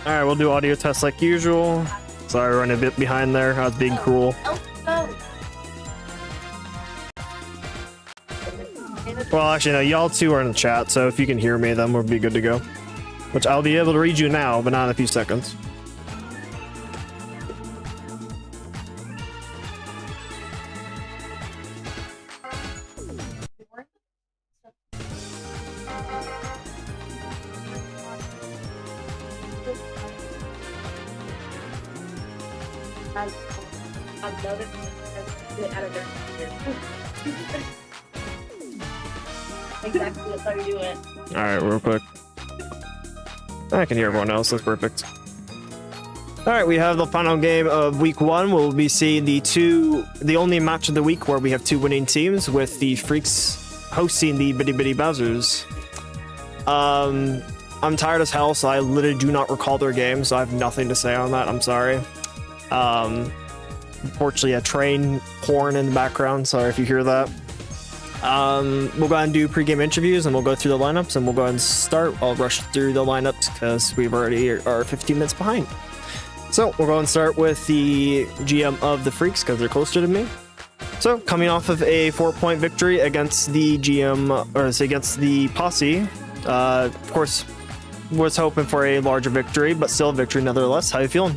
Alright, we'll do audio tests like usual. Sorry, running a bit behind there. I was being cruel. Well, actually, no, y'all two are in the chat, so if you can hear me, then we'll be good to go. Which I'll be able to read you now, but not in a few seconds. Exactly, that's how you do it. Alright, real quick. I can hear everyone else, that's perfect. Alright, we have the final game of week 1. We'll be seeing the only match of the week where we have 2 winning teams, with the Freaks hosting the Bitty Bitty Bowsers. I'm tired as hell, so I literally do not recall their game, so I have nothing to say on that. I'm sorry. Unfortunately, a train horn in the background. Sorry if you hear that. We'll go ahead and do pregame interviews, and we'll go through the lineups, and we'll go ahead and start. I'll rush through the lineups because we've already are 15 minutes behind. So we'll go and start with the GM of the Freaks because they're closer to me. So coming off of a 4-point victory against the against the Posse, of course, was hoping for a larger victory, but still a victory nevertheless. How you feeling?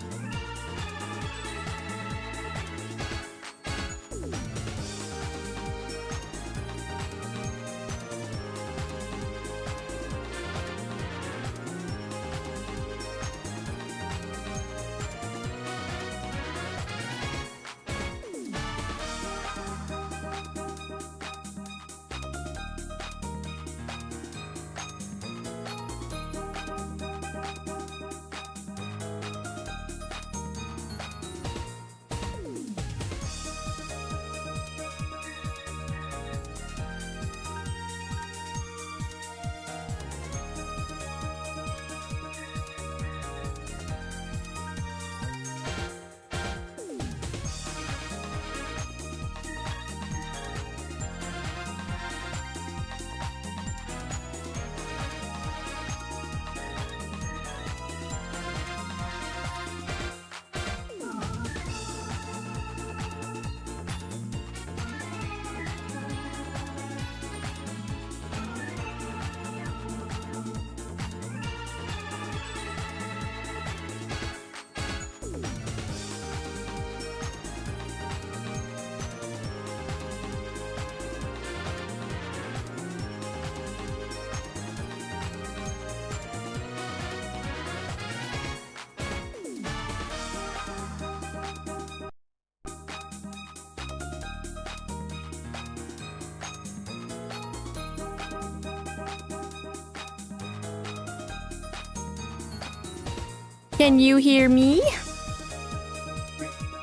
Can you hear me?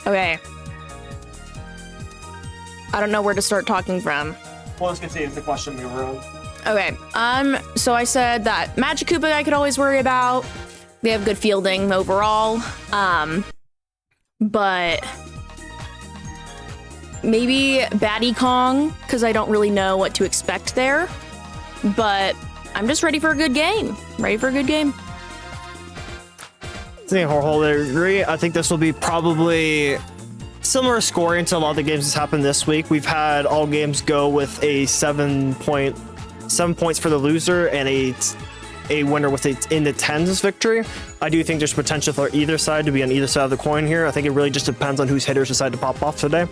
Okay. I don't know where to start talking from. Well, let's continue with the question we were on. Okay. So I said that Magic Koopa I could always worry about. They have good fielding overall. But maybe Batty Kong, because I don't really know what to expect there. But I'm just ready for a good game. Ready for a good game. I think I wholeheartedly agree. I think this will be probably similar scoring to a lot of the games that's happened this week. We've had all games go with a 7 points for the loser and a winner with in the tens victory. I do think there's potential for either side to be on either side of the coin here. I think it really just depends on whose hitters decide to pop off today.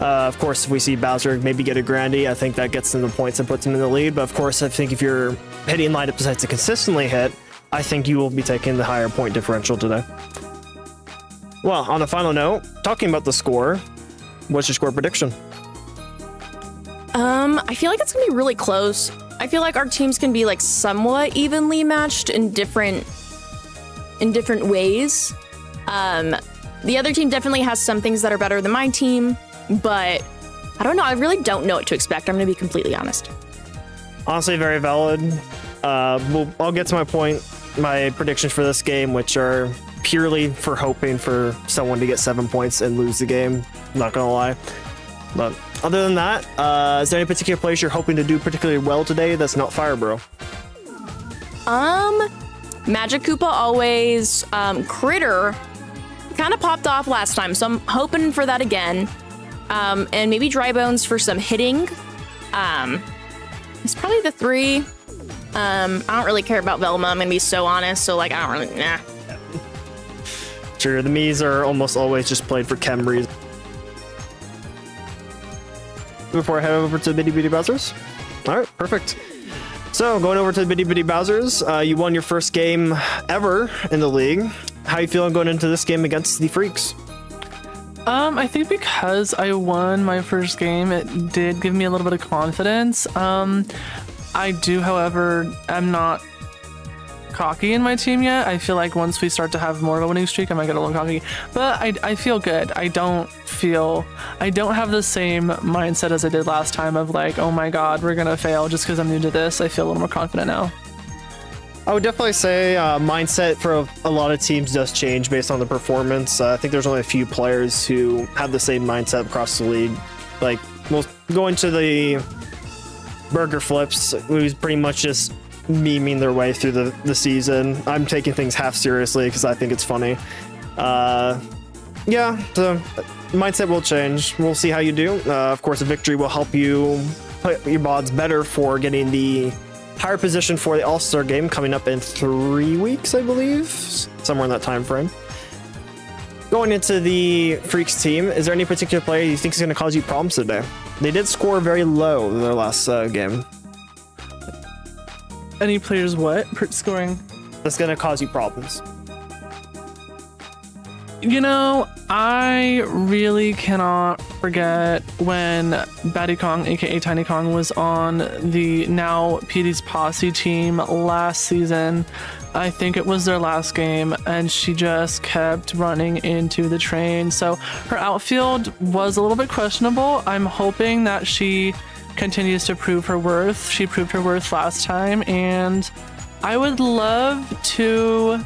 Of course, if we see Bowser maybe get a Grandy, I think that gets them the points and puts them in the lead. But of course, I think if you're hitting lineup decides to consistently hit, I think you will be taking the higher point differential today. Well, on a final note, talking about the score, what's your score prediction? I feel like it's gonna be really close. I feel like our teams can be like somewhat evenly matched in different ways. The other team definitely has some things that are better than my team, but I don't know. I really don't know what to expect. I'm gonna be completely honest. Honestly, very valid. I'll get to my point. My predictions for this game, which are purely for hoping for someone to get 7 points and lose the game. I'm not gonna lie. But other than that, is there any particular place you're hoping to do particularly well today that's not Fire Bro? Magic Koopa always. Critter kind of popped off last time, so I'm hoping for that again. And maybe Dry Bones for some hitting. It's probably the 3. I don't really care about Velma, I'm gonna be so honest. So like, I don't really, nah. Sure, the Miis are almost always just played for chem reasons. Before I head over to Bitty Bitty Bowsers. All right, perfect. So going over to the Bitty Bitty Bowsers, you won your first game ever in the league. How you feeling going into this game against the Freaks? I think because I won my first game, it did give me a little bit of confidence. I do, however, I'm not cocky in my team yet. I feel like once we start to have more of a winning streak, I might get a little cocky. But I feel good. I don't have the same mindset as I did last time of like, oh my god, we're gonna fail just because I'm new to this. I feel a little more confident now. I would definitely say mindset for a lot of teams does change based on the performance. I think there's only a few players who have the same mindset across the league. Like, we'll go into the Burger Flips, who's pretty much just memeing their way through the season. I'm taking things half seriously because I think it's funny. Yeah, the mindset will change. We'll see how you do. Of course, a victory will help you put your mods better for getting the higher position for the All-Star game coming up in 3 weeks, I believe, somewhere in that time frame. Going into the Freaks team, is there any particular player you think is going to cause you problems today? They did score very low in their last game. Any players scoring? That's going to cause you problems. You know, I really cannot forget when Batty Kong, aka Tiny Kong, was on the now PD's Posse team last season. I think it was their last game, and she just kept running into the train. So her outfield was a little bit questionable. I'm hoping that she continues to prove her worth. She proved her worth last time, and I would love to...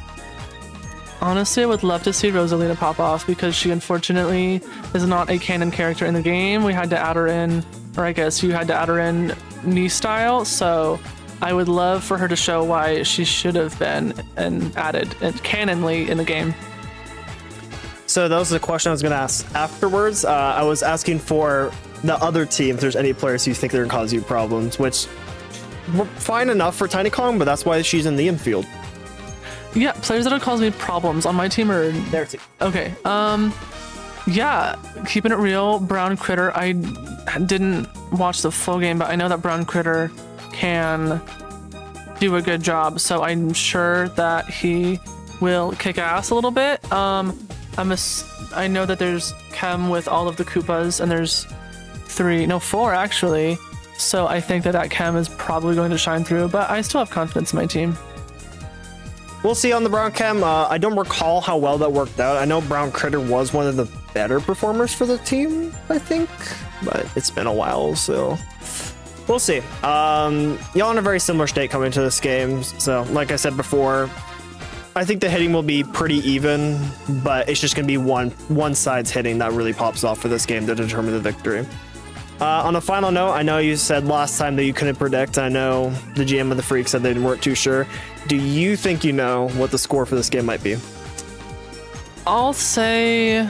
Honestly, I would love to see Rosalina pop off because she unfortunately is not a canon character in the game. We had to add her in, or I guess you had to add her in knee style. So I would love for her to show why she should have been and added canonly in the game. So that was the question I was going to ask afterwards. I was asking for the other team if there's any players who think they're going to cause you problems, which were fine enough for Tiny Kong, but that's why she's in the infield. Yeah, players that would cause me problems on my team or Their team. okay. Yeah, keeping it real, Brown Critter. I didn't watch the full game, but I know that Brown Critter can do a good job, so I'm sure that he will kick ass a little bit. I know that there's Chem with all of the Koopas, and there's 4 actually. So I think that Chem is probably going to shine through, but I still have confidence in my team. We'll see on the Brown Chem. I don't recall how well that worked out. I know Brown Critter was one of the better performers for the team, I think, but it's been a while, so we'll see. Y'all in a very similar state coming into this game, so like I said before, I think the hitting will be pretty even, but it's just going to be one side's hitting that really pops off for this game to determine the victory. On a final note, I know you said last time that you couldn't predict. I know the GM of the Freaks said they weren't too sure. Do you think you know what the score for this game might be? I'll say,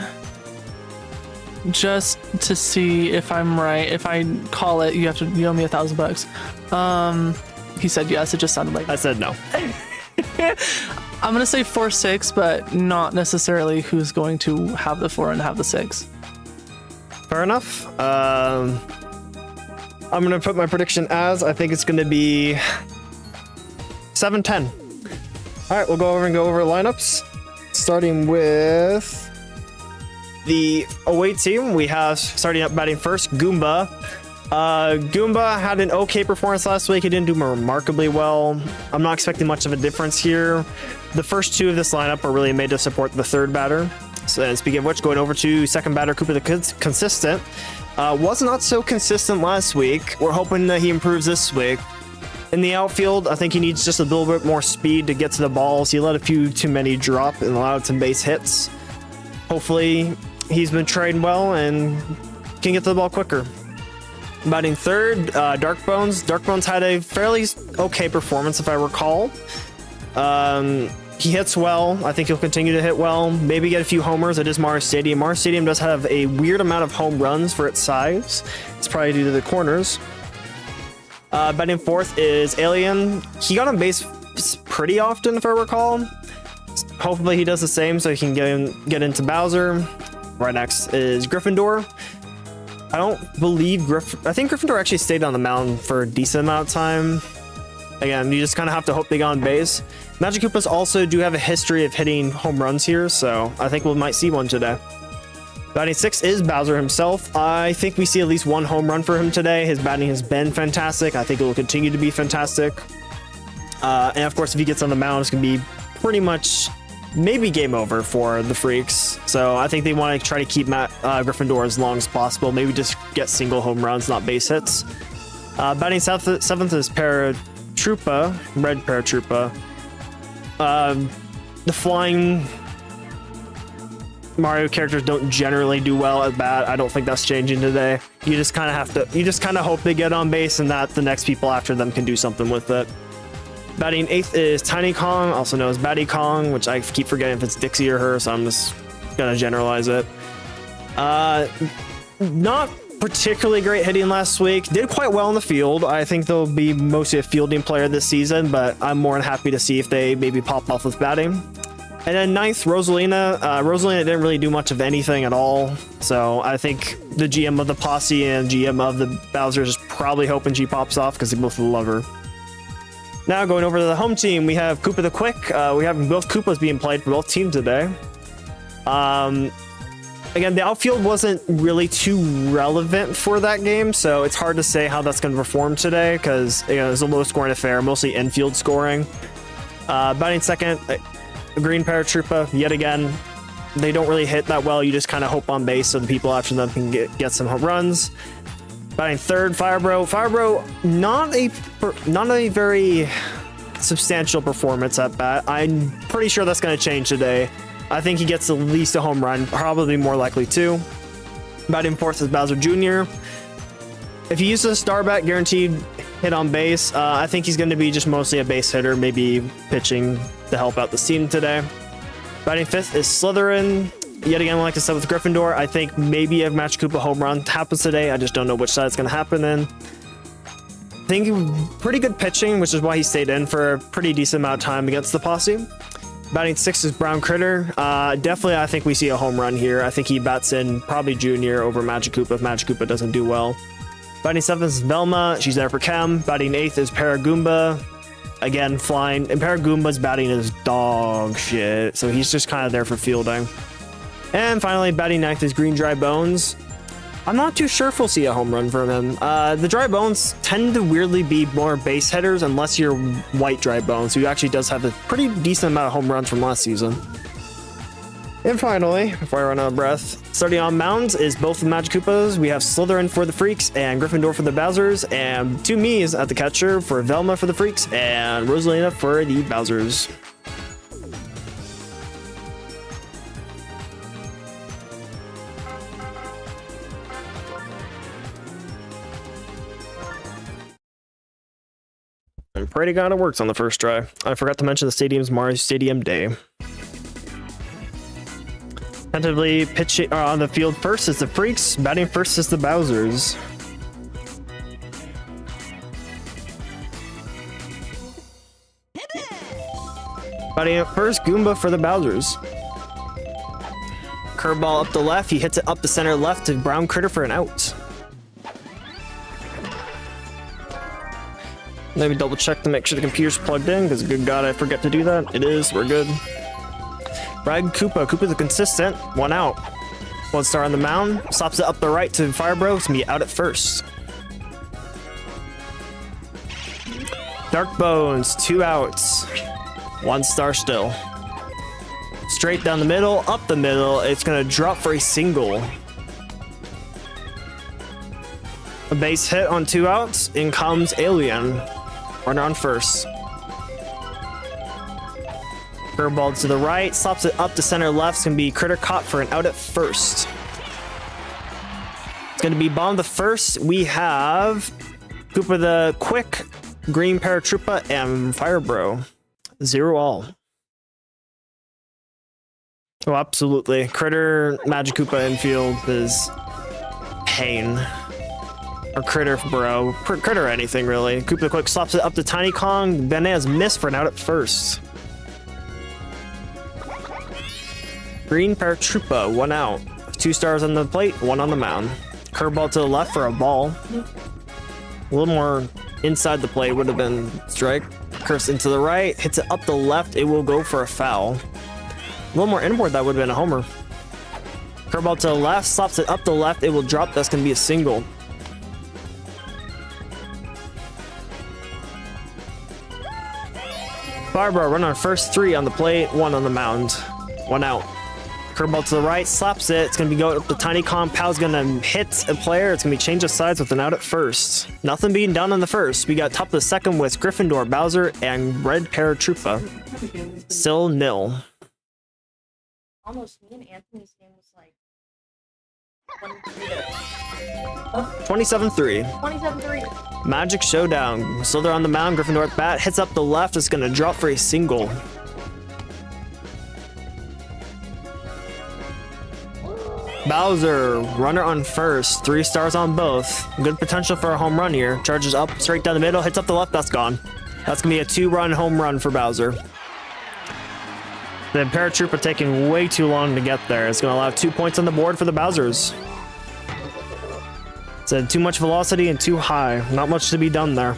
just to see if I'm right, if I call it, you owe me $1,000. He said yes, it just sounded like I said no. I'm gonna say 4-6, but not necessarily who's going to have the 4 and have the 6. Fair enough. I'm gonna put my prediction as I think it's gonna be 7-10. All right, we'll go over lineups. Starting with the away team, we have starting up batting first, Goomba. Goomba had an okay performance last week. He didn't do remarkably well. I'm not expecting much of a difference here. The first 2 of this lineup are really made to support the third batter. So, speaking of which, going over to second batter, Koopa the Consistent. Was not so consistent last week. We're hoping that he improves this week. In the outfield, I think he needs just a little bit more speed to get to the balls. He let a few too many drop and allowed some base hits. Hopefully, he's been trained well and can get to the ball quicker. Batting third, Dark Bones. Dark Bones had a fairly okay performance, if I recall. He hits well. I think he'll continue to hit well. Maybe get a few homers. It is Mars Stadium. Mars Stadium does have a weird amount of home runs for its size. It's probably due to the corners. Batting fourth is Alien. He got on base pretty often, if I recall. Hopefully he does the same so he can get into Bowser. Right next is Gryffindor. I don't believe I think Gryffindor actually stayed on the mound for a decent amount of time. Again, you just kind of have to hope they got on base. Magic Koopas also do have a history of hitting home runs here, so I think we might see one today. Batting six is Bowser himself. I think we see at least one home run for him today. His batting has been fantastic. I think it will continue to be fantastic. And of course, if he gets on the mound, it's going to be pretty much maybe game over for the Freaks. So I think they want to try to keep Gryffindor as long as possible. Maybe just get single home runs, not base hits. Batting seventh is Paratroopa, Red Paratroopa. The flying Mario characters don't generally do well at bat. I don't think that's changing today. You just kind of hope they get on base and that the next people after them can do something with it. Batting eighth is Tiny Kong, also known as Batty Kong, which I keep forgetting if it's Dixie or her, so I'm just gonna generalize it. Not particularly great hitting last week. Did quite well in the field. I think they'll be mostly a fielding player this season, but I'm more than happy to see if they maybe pop off with batting. And then ninth, Rosalina. Rosalina didn't really do much of anything at all, so I think the GM of the Posse and GM of the Bowsers is probably hoping she pops off because they both love her. Now going over to the home team, we have Koopa the Quick. We have both Koopas being played for both teams today. Again, the outfield wasn't really too relevant for that game, so it's hard to say how that's going to perform today because it was a low-scoring affair, mostly infield scoring. Batting second, Green Paratroopa, yet again, they don't really hit that well. You just kind of hope on base so the people after them can get some home runs. Batting third, Firebro. Firebro, not a very substantial performance at bat. I'm pretty sure that's going to change today. I think he gets at least a home run, probably more likely two. Batting fourth is Bowser Jr. If he uses a star bat, guaranteed hit on base. I think he's going to be just mostly a base hitter, maybe pitching to help out the team today. Batting fifth is Slytherin. Yet again, like I said with Gryffindor, I think maybe a Magic Koopa home run happens today. I just don't know which side it's going to happen in. I think pretty good pitching, which is why he stayed in for a pretty decent amount of time against the Posse. Batting sixth is Brown Critter. Definitely, I think we see a home run here. I think he bats in probably Junior over Magic Koopa if Magic Koopa doesn't do well. Batting seventh is Velma. She's there for Chem. Batting eighth is Paragoomba. Again, flying. And Paragoomba's batting is dog shit, so he's just kind of there for fielding. And finally, batting ninth is Green Dry Bones. I'm not too sure if we'll see a home run from him. The Dry Bones tend to weirdly be more base hitters unless you're White Dry Bones, who actually does have a pretty decent amount of home runs from last season. And finally, before I run out of breath, starting on mounds is both the Magic Koopas. We have Slytherin for the Freaks and Gryffindor for the Bowsers, and two me's at the catcher for Velma for the Freaks and Rosalina for the Bowsers. And pray to God it works on the first try. I forgot to mention the stadium's Mario Stadium Day. Tentatively pitching on the field first is the Freaks. Batting first is the Bowsers. Batting up first, Goomba for the Bowsers. Curveball up the left. He hits it up the center left to Brown Critter for an out. Let me double check to make sure the computer's plugged in, because good God, I forget to do that. It is, we're good. Rag Koopa. Koopa's a consistent. One out. One star on the mound. Stops it up the right to Firebro. It's gonna be out at first. Dark Bones. 2 outs. 1 star still. Straight down the middle. Up the middle. It's gonna drop for a single. A base hit on 2 outs. In comes Alien. Runner on first. Curveball to the right, stops it up to center left. It's going to be Critter caught for an out at first. It's going to be bomb to first. We have Koopa the Quick, Green Paratroopa, and Firebro. 0-all. Oh, absolutely. Critter, Magic Koopa infield is pain. Or Critter, bro. Critter anything, really. Koopa quick slaps it up to Tiny Kong. Banana's missed for an out at first. Green Paratroopa, 1 out. 2 stars on the plate, 1 on the mound. Curveball to the left for a ball. A little more inside the plate would have been strike. Curves into the right, hits it up the left, it will go for a foul. A little more inboard, that would have been a homer. Curveball to the left, slaps it up the left, it will drop, that's going to be a single. Barbara run on first, 3 on the plate, 1 on the mound. 1 out. Curveball to the right, slaps it. It's going to be going up to Tiny Kong. Pal's going to hit a player. It's going to be change of sides with an out at first. Nothing being done on the first. We got top of the second with Gryffindor, Bowser, and Red Paratroopa. Still 0. Almost me and Anthony's name was like 27-3. 27-3. Magic Showdown. Slither on the mound. Gryffindor at bat. Hits up the left. It's going to drop for a single. Bowser, runner on first, 3 stars on both. Good potential for a home run here. Charges up, straight down the middle, hits up the left, that's gone. That's gonna be a 2-run home run for Bowser. The Paratroopa taking way too long to get there. It's gonna allow 2 points on the board for the Bowsers. It's too much velocity and too high. Not much to be done there.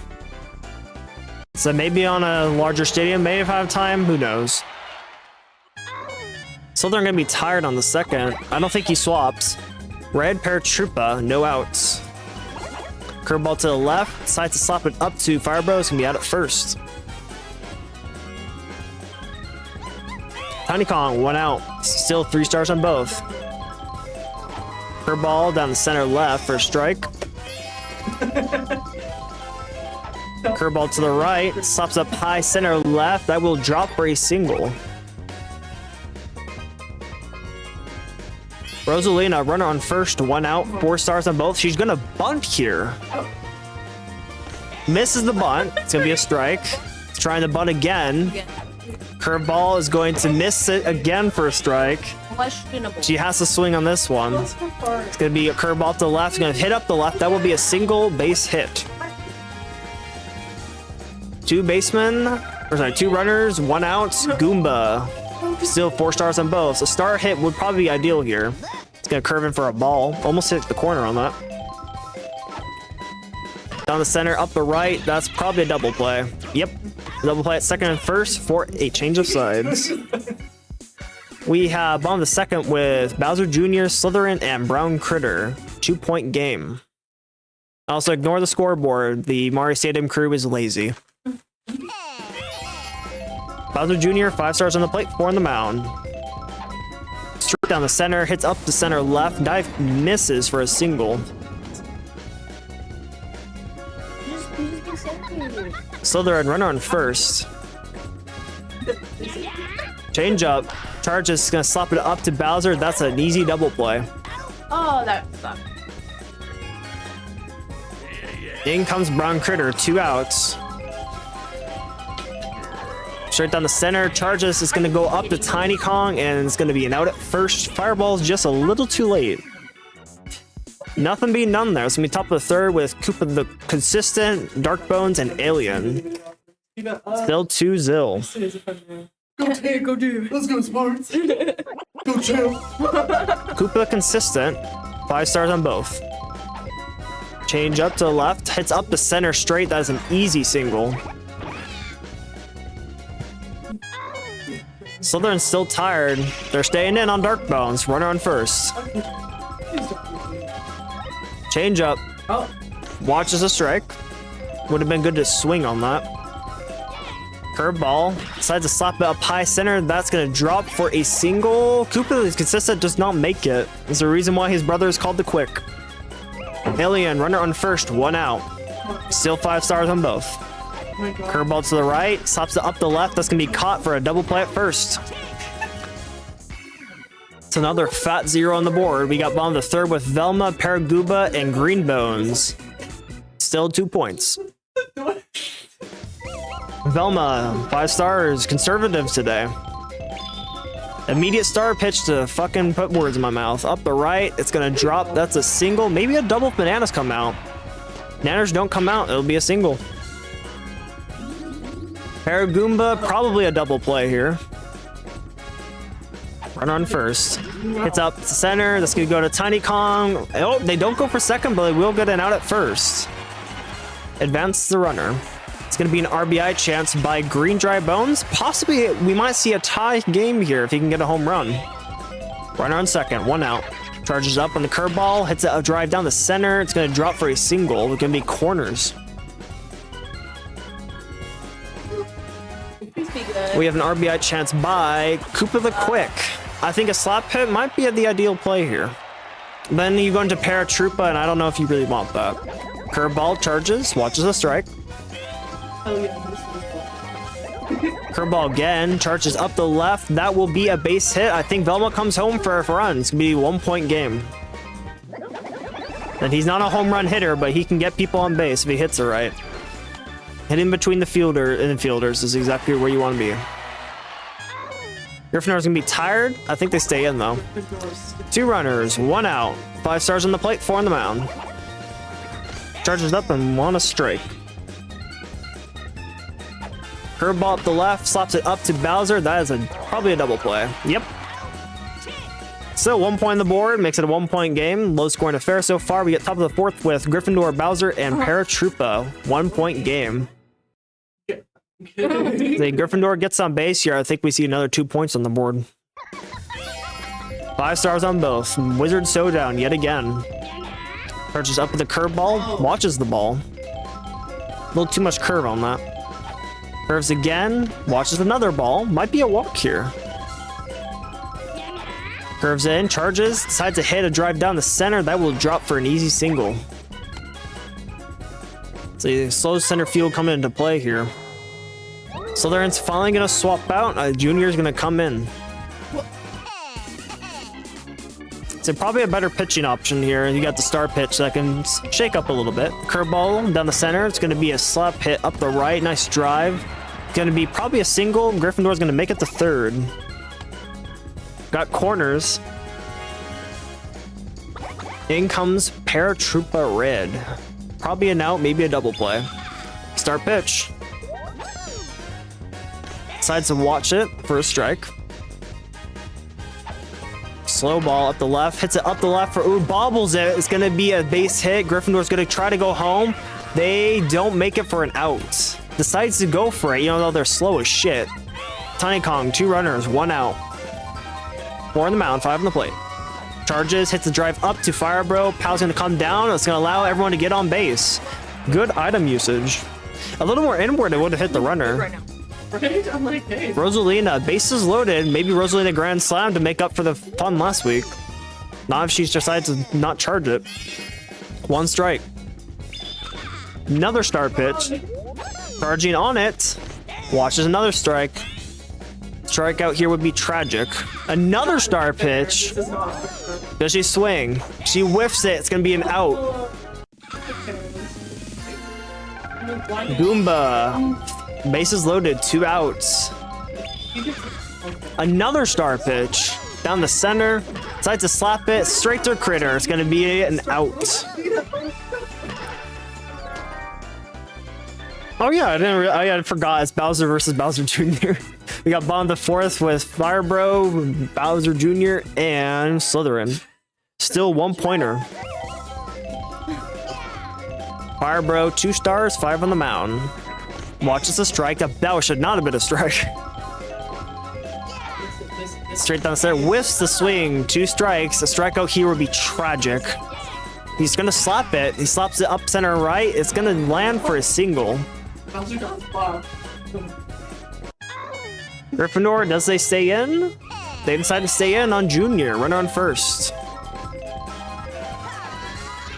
So maybe on a larger stadium, maybe if I have time, who knows. So they're going to be tired on the second. I don't think he swaps. Red Paratroopa, no outs. Curveball to the left. Decides to slap it up to Firebro. It's going to be out at first. Tiny Kong, 1 out. Still 3 stars on both. Curveball down the center left for a strike. Curveball to the right. Slaps up high center left. That will drop for a single. Rosalina, runner on first, 1 out, 4 stars on both. She's gonna bunt here. Misses the bunt. It's gonna be a strike. Trying to bunt again. Curveball is going to miss it again for a strike. Questionable. She has to swing on this one. It's gonna be a curveball to the left. It's gonna hit up the left. That will be a single base hit. 2 runners, 1 out. Goomba. Still 4 stars on both. A star hit would probably be ideal here. It's gonna curve in for a ball. Almost hit the corner on that. Down the center, up the right. That's probably a double play. Yep. Double play at second and first for a change of sides. We have on the second with Bowser Jr., Slytherin, and Brown Critter. 2-point game. Also ignore the scoreboard. The Mario Stadium crew is lazy. Bowser Jr., 5 stars on the plate, 4 on the mound. Straight down the center, hits up the center left, dive misses for a single. Slytherin, runner on first. Change up. Charge is gonna slap it up to Bowser. That's an easy double play. Oh, that sucked. In comes Brown Critter, 2 outs. Straight down the center, Charges is going to go up to Tiny Kong, and it's going to be an out at first. Fireball's just a little too late. Nothing being done there. It's going to be top of the third with Koopa the Consistent, Dark Bones, and Alien. Still 2-0. Go do. Let's go, Sparks. Go chill. Koopa Consistent, 5 stars on both. Change up to the left, hits up the center straight. That is an easy single. Slytherin's still tired. They're staying in on Dark Bones. Runner on first. Change up. Watches a strike. Would have been good to swing on that. Curveball. Decides to slap it up high center. That's going to drop for a single. Koopa is consistent, does not make it. There's a reason why his brother is called the Quick. Alien, runner on first, 1 out. Still 5 stars on both. Curveball to the right, slaps it up the left. That's gonna be caught for a double play at first. It's another fat 0 on the board. We got bottom of the third with Velma, Paraguba, and Green Bones. Still 2 points. Velma, 5 stars, conservative today. Immediate star pitch to fucking put words in my mouth. Up the right, it's gonna drop. That's a single, maybe a double if bananas come out. Bananas don't come out, it'll be a single. Paragoomba, probably a double play here. Run on first. Hits up to center. That's gonna go to Tiny Kong. Oh, they don't go for second, but they will get an out at first. Advance the runner. It's gonna be an RBI chance by Green Dry Bones. Possibly, we might see a tie game here if he can get a home run. Runner on second, 1 out. Charges up on the curveball, hits a drive down the center. It's gonna drop for a single. It's gonna be corners. Please be good. We have an RBI chance by Koopa the Quick. I think a slap hit might be the ideal play here. Then you go into Paratroopa, and I don't know if you really want that. Curveball charges, watches a strike. Oh, yeah, this is Curveball again, charges up the left. That will be a base hit. I think Velma comes home for a run. It's gonna be a 1-point game. And he's not a home run hitter, but he can get people on base if he hits it right. Hitting between the infielders is exactly where you want to be. Gryffindor's gonna be tired. I think they stay in though. 2 runners, 1 out. 5 stars on the plate, 4 on the mound. Charges up and 1 a strike. Curveball up the left, slaps it up to Bowser. That is probably a double play. Yep. Still 1 point on the board, makes it a 1-point game. Low scoring affair so far. We get top of the 4th with Gryffindor, Bowser, and Paratroopa. 1-point game. The Gryffindor gets on base here. I think we see another 2 points on the board. 5 stars on both. Wizard Showdown yet again. Charges up with the curveball, watches the ball. A little too much curve on that. Curves again, watches another ball. Might be a walk here. Curves in, charges, decides to hit a drive down the center. That will drop for an easy single. So slow center field coming into play here. Slytherin's finally going to swap out. Junior's going to come in. So probably a better pitching option here. You got the star pitch that can shake up a little bit. Curveball down the center. It's going to be a slap hit up the right. Nice drive. It's going to be probably a single. Gryffindor's going to make it to third. Got corners. In comes Paratroopa Red. Probably an out, maybe a double play. Start pitch. Decides to watch it for a strike. Slow ball up the left, hits it up the left for bobbles it. It's gonna be a base hit. Gryffindor's gonna try to go home. They don't make it for an out. Decides to go for it, even though they're slow as shit. Tiny Kong, 2 runners, 1 out. 4 on the mound, 5 on the plate. Charges, hits the drive up to Firebro. Pal's gonna come down. It's gonna allow everyone to get on base. Good item usage. A little more inward, it would have hit the runner. right now. Right? I'm like, hey. Rosalina, bases loaded. Maybe Rosalina grand slam to make up for the fun last week. Not if she decides to not charge it. 1 strike. Another star pitch. Charging on it. Watches another strike. Strikeout here would be tragic. Another star pitch. This is not. Does she swing? She whiffs it. It's gonna be an out. Goomba. Bases loaded, 2 outs. Another star pitch. Down the center. Decides to slap it. Straight to Critter. It's going to be an out. Oh yeah, I forgot. It's Bowser versus Bowser Jr. We got bottom of the 4th with Firebro, Bowser Jr., and Slytherin. Still 1-pointer. Firebro, 2 stars, 5 on the mound. Watches the strike. That should not have been a strike. Straight down the center. Whiffs the swing. 2 strikes. A strikeout here would be tragic. He's going to slap it. He slaps it up center right. It's going to land for a single. Gryffindor, does they stay in? They decide to stay in on Junior. Runner on first.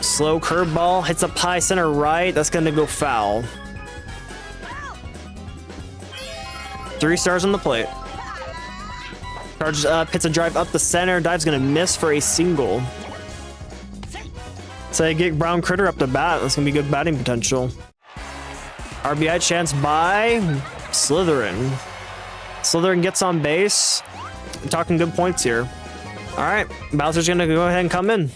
Slow curveball. Hits up high center right. That's going to go foul. 3 stars on the plate. Charges up, hits a drive up the center. Dive's gonna miss for a single. So they get Brown Critter up to bat. That's gonna be good batting potential. RBI chance by Slytherin. Slytherin gets on base. I'm talking good points here. All right, Bowser's gonna go ahead and come in.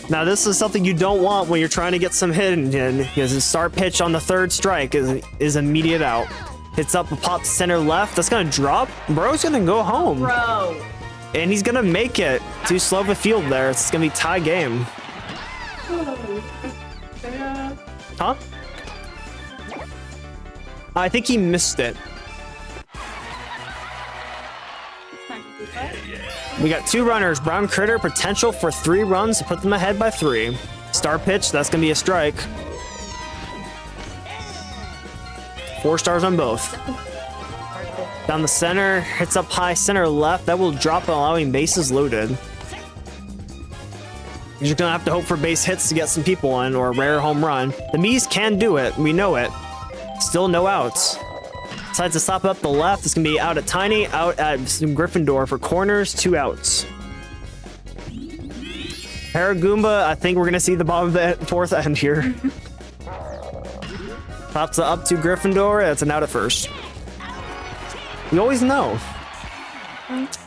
Now this is something you don't want when you're trying to get some hidden in, because the start pitch on the third strike is immediate out. Hits up a pop center left. That's gonna drop. Bro's gonna go home. Bro. And he's gonna make it. Too slow of a field there. It's gonna be tie game. Yeah. Huh? I think he missed it. We got 2 runners. Brown Critter, potential for 3 runs to put them ahead by 3. Star pitch, that's gonna be a strike. 4 stars on both. Down the center, hits up high center left. That will drop, allowing bases loaded. You're just gonna have to hope for base hits to get some people in, or a rare home run. The Mies can do it, we know it. Still no outs. Decides to stop up the left. It's gonna be out at Tiny, out at Gryffindor for corners, 2 outs. Paragoomba, I think we're gonna see the bottom of the 4th end here. Pops it up to Gryffindor. That's an out at first. We always know.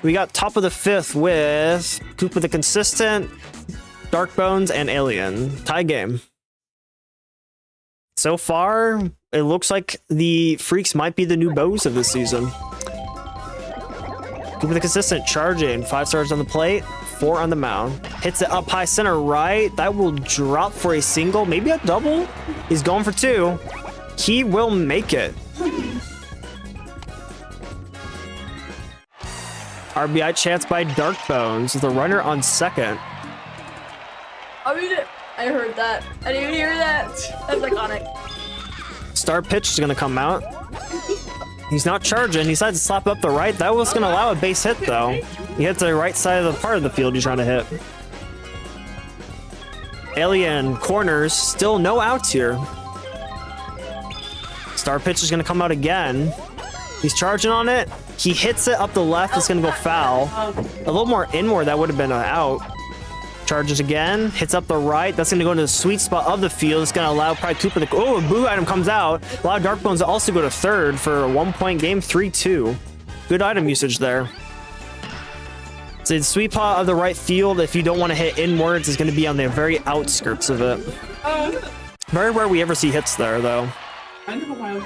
We got top of the 5th with Koopa the Consistent, Dark Bones, and Alien. Tie game. So far, it looks like the Freaks might be the new bows of this season. Koopa the Consistent charging. 5 stars on the plate, 4 on the mound. Hits it up high center right. That will drop for a single, maybe a double. He's going for 2. He will make it. RBI chance by Dark Bones with a runner on second. I mean, I heard that. I didn't even hear that. That's iconic. Star pitch is gonna come out. He's not charging. He decides to slap up the right. That was gonna allow a base hit though. He hits the right side of the part of the field he's trying to hit. Alien corners, still no outs here. Star pitch is gonna come out again. He's charging on it. He hits it up the left. It's gonna go foul. A little more inward, that would have been an out. Charges again. Hits up the right. That's gonna go into the sweet spot of the field. It's gonna allow probably Koopa to. Oh, a boo item comes out. Allow Dark Bones to also go to third for a 1-point game. 3-2. Good item usage there. So the sweet spot of the right field, if you don't want to hit inwards, is gonna be on the very outskirts of it. Very rare we ever see hits there though. I know why.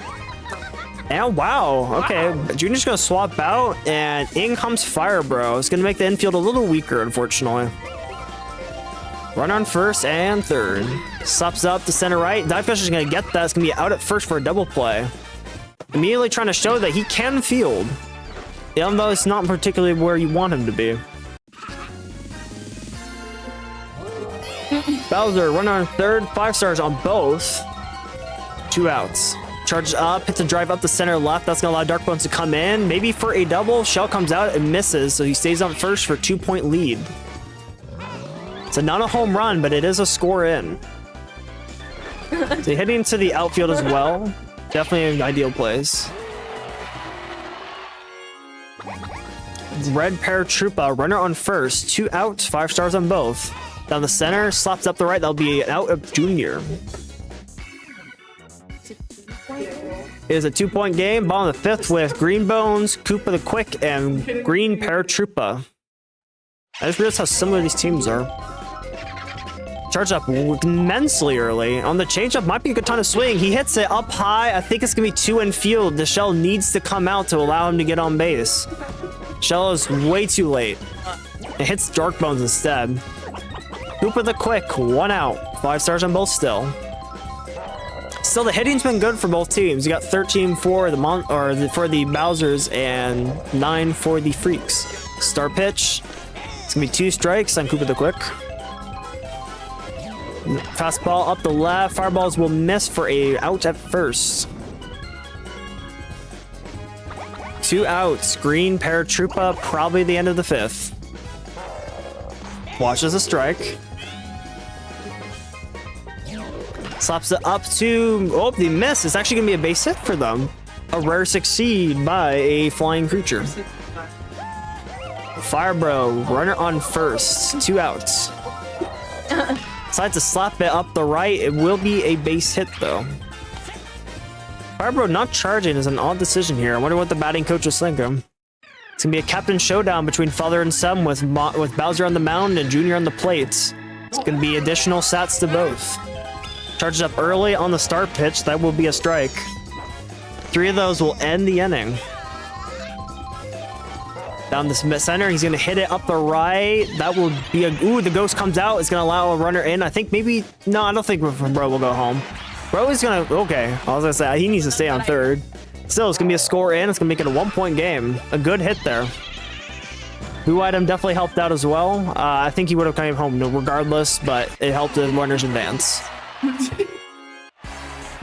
And wow, okay, Junior's gonna swap out, and in comes Fire Bro. It's gonna make the infield a little weaker, unfortunately. Run on first and third. Slaps up to center right. Divefisher's gonna get that. It's gonna be out at first for a double play. Immediately trying to show that he can field, even though it's not particularly where you want him to be. Bowser, run on third, 5 stars on both. 2 outs. Charges up, hits a drive up the center left. That's gonna allow Dark Bones to come in. Maybe for a double. Shell comes out and misses, so he stays on first for a 2-point lead. So not a home run, but it is a score in. So hitting to the outfield as well. Definitely an ideal place. Red Paratroopa, runner on first. 2 outs, 5 stars on both. Down the center, slaps up the right. That'll be an out of Junior. It is a 2-point game. Ball in the 5th with Green Bones, Koopa the Quick, and Green Paratroopa. I just realized how similar these teams are. Charged up immensely early. On the changeup, might be a good time to swing. He hits it up high. I think it's going to be 2 in field. The shell needs to come out to allow him to get on base. Shell is way too late. It hits Dark Bones instead. Koopa the Quick, 1 out. 5 stars on both still. Still, the hitting's been good for both teams. You got 13 for the for the Bowsers and 9 for the Freaks. Star pitch. It's gonna be 2 strikes on Koopa the Quick. Fastball up the left. Fireballs will miss for a out at first. 2 outs. Green Paratroopa, probably the end of the 5th. Watches a strike. Slaps it up to... Oh, the miss. It's actually going to be a base hit for them. A rare succeed by a flying creature. Firebro, runner on first. 2 outs. Decides to slap it up the right. It will be a base hit, though. Firebro not charging is an odd decision here. I wonder what the batting coach was thinking. It's gonna be a captain showdown between father and son with Bowser on the mound and Junior on the plate. It's gonna be additional sats to both. Charges up early on the start pitch. That will be a strike. 3 of those will end the inning. Down the center, he's gonna hit it up the right. That will be a ooh. The ghost comes out. It's gonna allow a runner in. I think maybe no. I don't think Bro will go home. Bro is gonna okay. I was gonna say he needs to stay on third. Still, it's gonna be a score in. It's gonna make it a 1-point game. A good hit there. Blue item definitely helped out as well. I think he would have come home regardless, but it helped the runners advance.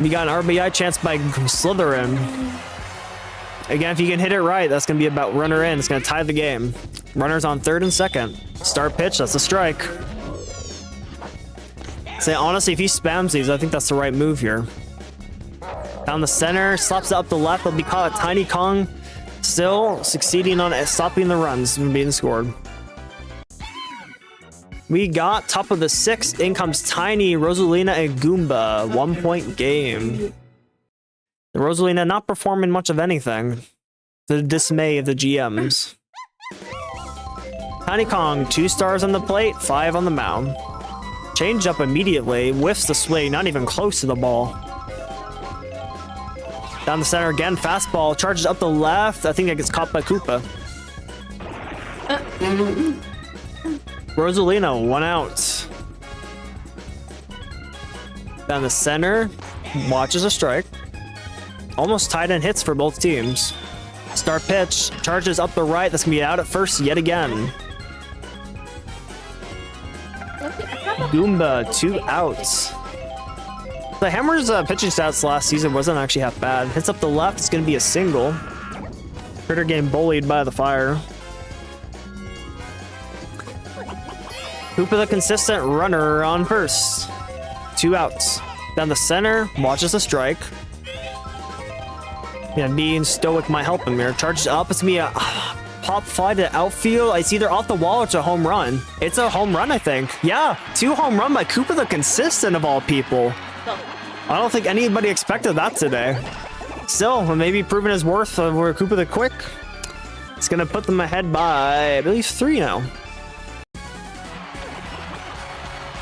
We got an RBI chance by Slytherin. Again, if you can hit it right, that's going to be about runner in. It's going to tie the game. Runners on third and second. Start pitch, that's a strike. Say, honestly, if he spams these, I think that's the right move here. Down the center, slaps it up the left. They'll be caught. Tiny Kong still succeeding on stopping the runs from being scored. We got top of the 6th. In comes Tiny, Rosalina, and Goomba. 1-point game. The Rosalina not performing much of anything. The dismay of the GMs. Tiny Kong, 2 stars on the plate, 5 on the mound. Change up immediately, whiffs the swing, not even close to the ball. Down the center again, fastball, charges up the left. I think that gets caught by Koopa. Rosalina, 1 out. Down the center, watches a strike. Almost tied in hits for both teams. Start pitch, charges up the right. That's gonna be out at first yet again. Goomba, 2 outs. The Hammer's pitching stats last season wasn't actually half bad. Hits up the left, it's gonna be a single. Critter getting bullied by the fire. Koopa the consistent runner on first. 2 outs. Down the center, watches the strike. Yeah, being stoic might help him here. Charges up, it's gonna be a pop fly to outfield. It's either off the wall or it's a home run. It's a home run, I think. Yeah, 2 home run by Koopa the consistent of all people. I don't think anybody expected that today. Still, maybe proving his worth over Koopa the quick. It's gonna put them ahead by, I believe, 3 now.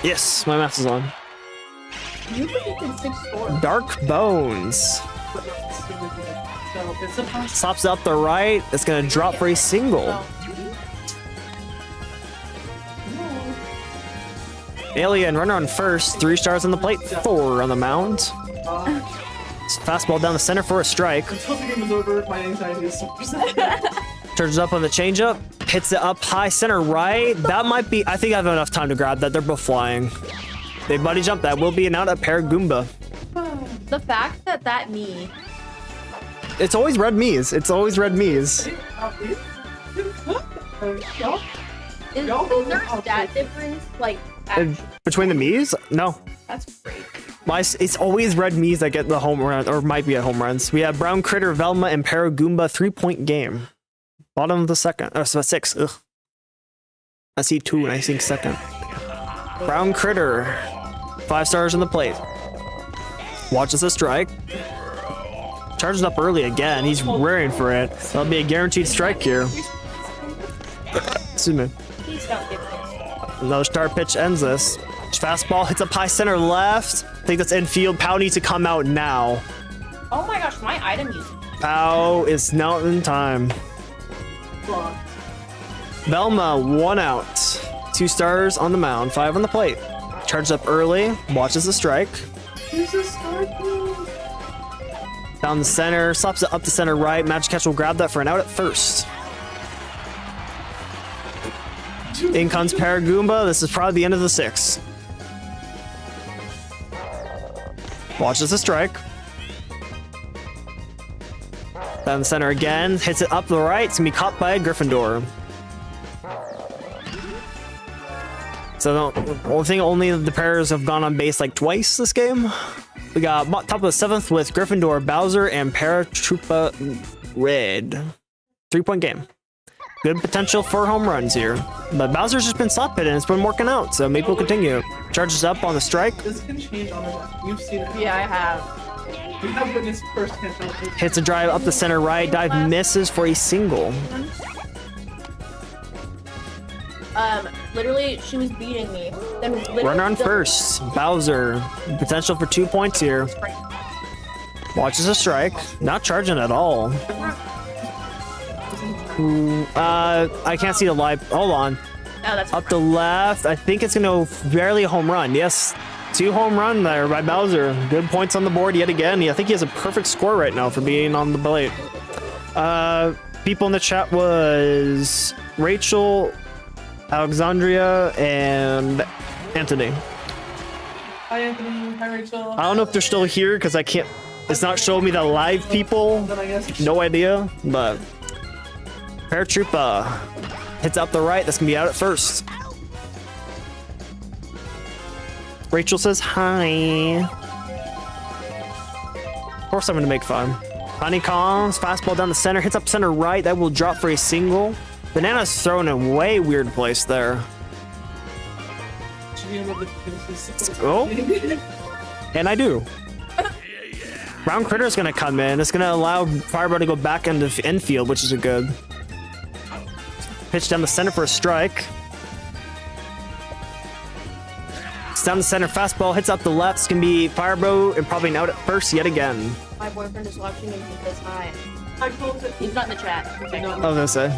Yes, my math is on. You predicted 6-4. Dark Bones. Slaps up the right. It's gonna drop for a single. Alien runner on first. 3 stars on the plate. 4 on the mound. Fastball down the center for a strike. Until the game is over, my anxiety is so Charges up on the changeup. Hits it up high center right. That might be. I think I have enough time to grab that. They're both flying. They buddy jump. That will be an out at pair Goomba. The fact that that knee It's always red me's. It's always red me's. is there a stat difference? Like, Between the me's? No. that's great. It's always red me's that get the home run, or might be at home runs. We have Brown Critter, Velma, and Paragoomba 3-point game. Bottom of the second. Oh, so 6. Ugh. I see 2 and I think second. Brown Critter. 5 stars on the plate. Watches the strike. Charges up early again. He's raring for it. That'll be a guaranteed strike here. Excuse me. Please don't give this. Another start pitch ends this. Fastball hits up high center left. I think that's infield. Pow needs to come out now. Oh my gosh, my item music. Pow is now in time. Velma, 1 out. 2 stars on the mound, 5 on the plate. Charges up early, watches the strike. Down the center, slaps it up the center right. Magic Catch will grab that for an out at first. In comes Paragoomba. This is probably the end of the 6th. Watches the strike. Down the center again. Hits it up the right. It's going to be caught by a Gryffindor. So only the pairs have gone on base like twice this game. We got top of the 7th with Gryffindor, Bowser, and Paratroopa Red. 3-point game. Good potential for home runs here. But Bowser's just been slap hitting. It's been working out, so maybe we'll continue. Charges up on the strike. This can change on the You've seen it. Yeah, I have. We have witnessed firsthand. Hits a drive up the center right. Dive misses for a single. Literally, she was beating me. Then literally Runner on the- first. Bowser. Potential for 2 points here. Watches a strike. Not charging at all. I can't see the live. Hold on. Oh, that's Up the left. I think it's going to barely a home run. Yes. 2 home run there by Bowser. Good points on the board yet again. I think he has a perfect score right now for being on the plate. People in the chat was Rachel, Alexandria, and Anthony. Hi, Anthony. Hi, Rachel. I don't know if they're still here because I can't. It's not showing me the live people. Then I guess. No idea, but Paratroopa hits up the right. That's gonna be out at first. Rachel says hi. Of course, I'm gonna make fun. Honeycombs, fastball down the center, hits up center right. That will drop for a single. Banana's thrown in a way weird place there. Oh, and I do. Brown Critter is gonna come in. It's gonna allow Fireball to go back into the infield, which is a good. Pitch down the center for a strike. It's down the center, fastball hits up the left. It's gonna be Firebow and probably an out at first yet again. My boyfriend is watching and he says hi. I close it. He's not in the chat. I was gonna say.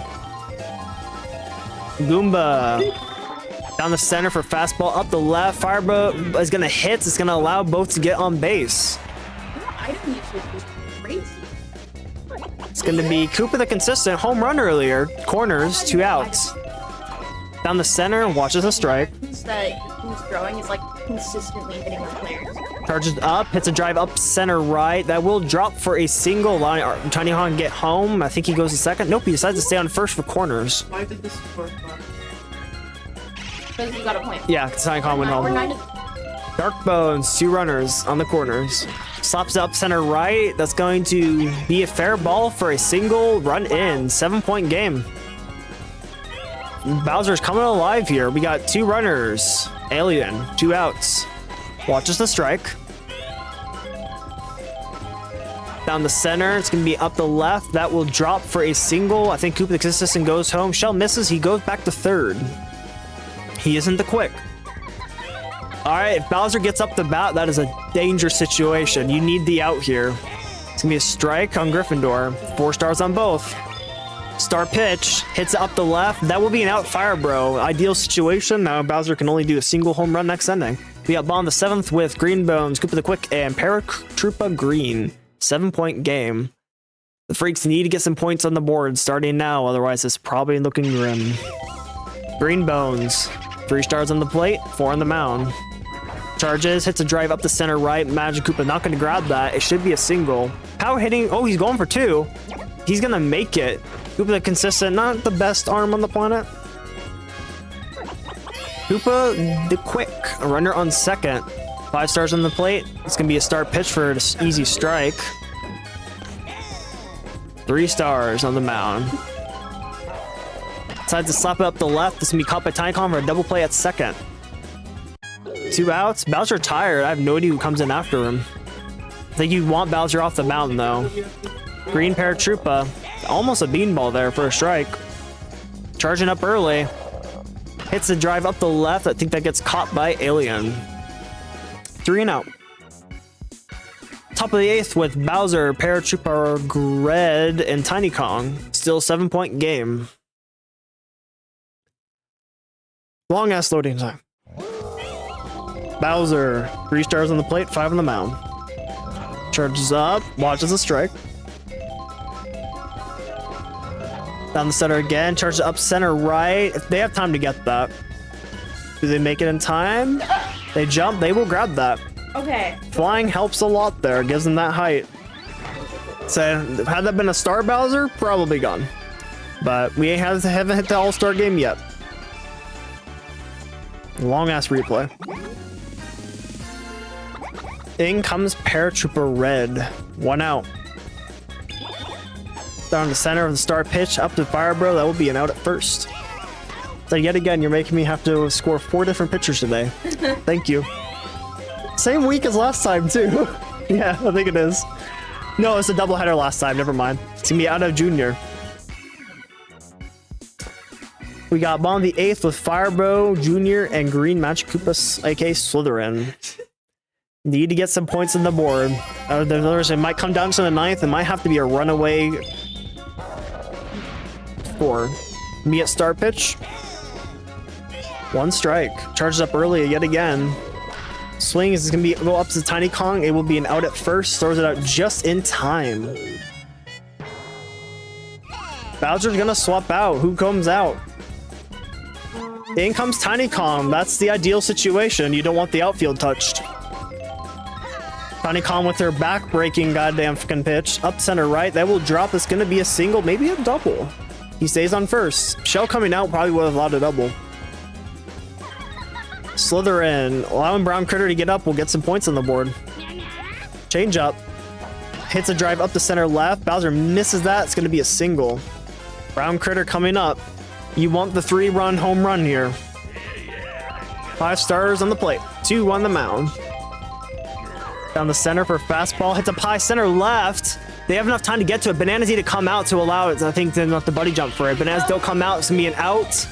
Goomba. Down the center for fastball, up the left. Firebow is gonna hit. It's gonna allow both to get on base. Item usage was crazy. It's gonna be Koopa the consistent home run earlier. Corners, 2 outs. Down the center, watches a strike. That who's throwing is like consistently hitting his players. Charges up, hits a drive up center right. That will drop for a single. Tiny Hawk get home. I think he goes to second. Nope, he decides to stay on first for corners. Why did this work? Because you got a point. Yeah, Tiny Hawk went We're home. 9 to Dark Bones, 2 runners on the corners. Slaps up center right. That's going to be a fair ball for a single run in. 7-point game. Bowser's coming alive here. We got 2 runners. Alien, 2 outs. Watches the strike. Down the center, it's going to be up the left. That will drop for a single. I think Koopa the consistent goes home. Shell misses. He goes back to third. He isn't the quick. All right, if Bowser gets up the bat, that is a dangerous situation. You need the out here. It's gonna be a strike on Gryffindor. 4 stars on both. Star pitch, hits up the left. That will be an out fire, bro. Ideal situation. Now Bowser can only do a single home run next inning. We got Bond the 7th with Green Bones, Koopa the Quick, and Paratroopa Green. 7-point game. The Freaks need to get some points on the board starting now, otherwise it's probably looking grim. Green Bones, 3 stars on the plate, 4 on the mound. Charges, hits a drive up the center right. Magic Koopa not going to grab that. It should be a single. Power hitting. Oh, he's going for 2. He's going to make it. Koopa the consistent, not the best arm on the planet. Koopa the Quick, a runner on second. 5 stars on the plate. It's going to be a start pitch for an easy strike. 3 stars on the mound. Decides to slap it up the left. This is going to be caught by Tinecon for a double play at second. 2 outs. Bowser tired. I have no idea who comes in after him. I think you want Bowser off the mountain though. Green Paratroopa. Almost a beanball there for a strike. Charging up early. Hits the drive up the left. I think that gets caught by Alien. 3 and out. Top of the 8th with Bowser, Paratroopa Red, and Tiny Kong. Still 7-point game. Long ass loading time. Bowser, 3 stars on the plate, 5 on the mound. Charges up, watches the strike. Down the center again, charges up center right. If they have time to get that. Do they make it in time? They jump, they will grab that. Okay. Flying helps a lot there, gives them that height. So, had that been a star Bowser, probably gone. But we haven't hit the all-star game yet. Long ass replay. In comes Paratroopa Red. 1 out. Down the center of the star pitch, up to Firebro. That will be an out at first. So yet again, you're making me have to score 4 different pitchers today. Thank you. Same week as last time too. Yeah, I think it is. No, it's a doubleheader last time. Never mind. It's gonna be out of Junior. We got bottom of the 8th with Firebro, Junior, and Green Magic Koopa, aka Slytherin. Need to get some points on the board. It might come down to the 9th. It might have to be a runaway score. Me at start pitch. 1 strike. Charges up early yet again. Swing is going to go up to Tiny Kong. It will be an out at first. Throws it out just in time. Bowser's going to swap out. Who comes out? In comes Tiny Kong. That's the ideal situation. You don't want the outfield touched. Tiny Kong with her back-breaking goddamn fucking pitch. Up center right. That will drop. It's going to be a single, maybe a double. He stays on first. Shell coming out probably would have allowed a double. Slytherin, allowing Brown Critter to get up, will get some points on the board. Change up. Hits a drive up the center left. Bowser misses that. It's going to be a single. Brown Critter coming up. You want the 3-run home run here. 5 stars on the plate. 2 on the mound. Down the center for fastball. Hits up high center left. They have enough time to get to it. Bananas need to come out to allow it. I think they're not the buddy jump for it. Bananas don't come out. It's going to be an out.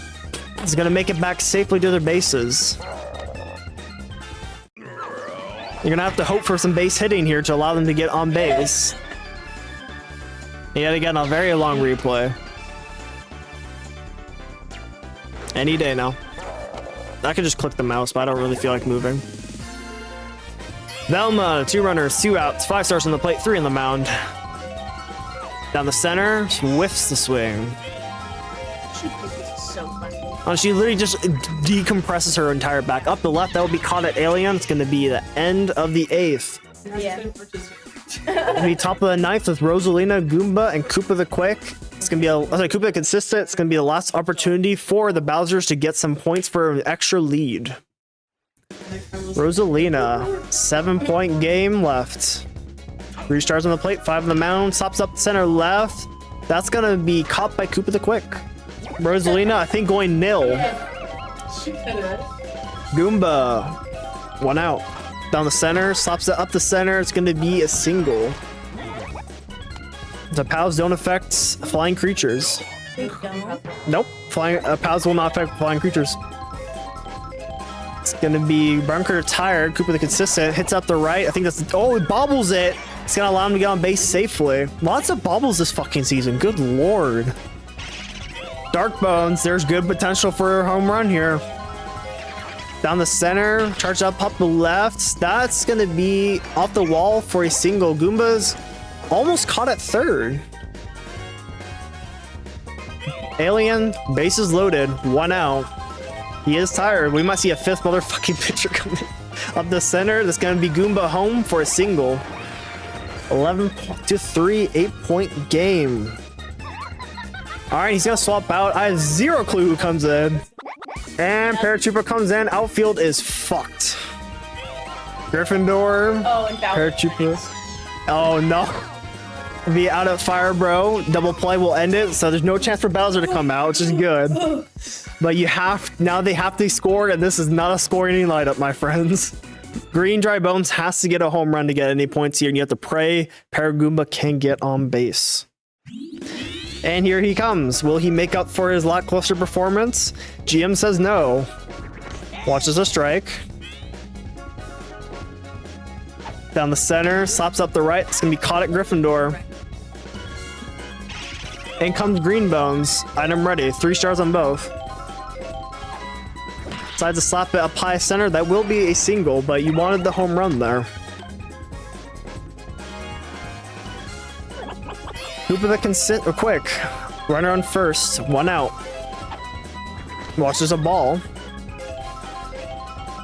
It's going to make it back safely to their bases. You're going to have to hope for some base hitting here to allow them to get on base. Yet again, a very long replay. Any day now. I could just click the mouse, but I don't really feel like moving. Velma, 2 runners, 2 outs, 5 stars on the plate, 3 on the mound. Down the center, she whiffs the swing. Oh, she literally just decompresses her entire back. Up the left, that will be caught at Alien. It's going to be the end of the 8th. Yeah. It'll be top of the 9th with Rosalina, Goomba, and Koopa the Quick. It's going to be Koopa the Consistent. It's going to be the last opportunity for the Bowsers to get some points for an extra lead. Rosalina, 7-point game left. 3 stars on the plate, 5 on the mound. Stops up center left. That's going to be caught by Koopa the Quick. Rosalina, I think, going nil. Goomba, 1 out. Down the center, slaps it up the center. It's going to be a single. The POWs don't affect flying creatures. Nope, POWs will not affect flying creatures. It's going to be Brown Critter tired. Koopa the Consistent hits up the right. I think that's... Oh, it bobbles it. It's going to allow him to get on base safely. Lots of bobbles this fucking season. Good lord. Dark Bones, there's good potential for a home run here. Down the center, charge up the left. That's going to be off the wall for a single. Goomba's almost caught at third. Alien, bases loaded, 1 out. He is tired. We might see a 5th motherfucking pitcher coming up the center. That's going to be Goomba home for a single. 11-3, 8-point game. All right, he's going to swap out. I have 0 clue who comes in. And Paratrooper comes in. Outfield is fucked. Gryffindor. Oh, and Bowser. Paratrooper. Oh, no. Be out at Fire Bro. Double play will end it. So there's no chance for Bowser to come out, which is good. But you have... Now they have to score, and this is not a scoring lineup, my friends. Green Dry Bones has to get a home run to get any points here, and you have to pray Paragoomba can get on base. And here he comes. Will he make up for his lackluster performance? GM says no. Watches a strike. Down the center, slaps up the right. It's going to be caught at Gryffindor. In comes Green Bones. Item ready. 3 stars on both. Decides to slap it up high center. That will be a single, but you wanted the home run there. Koopa the Consistent, quick. Runner on first, 1 out. Watches a ball.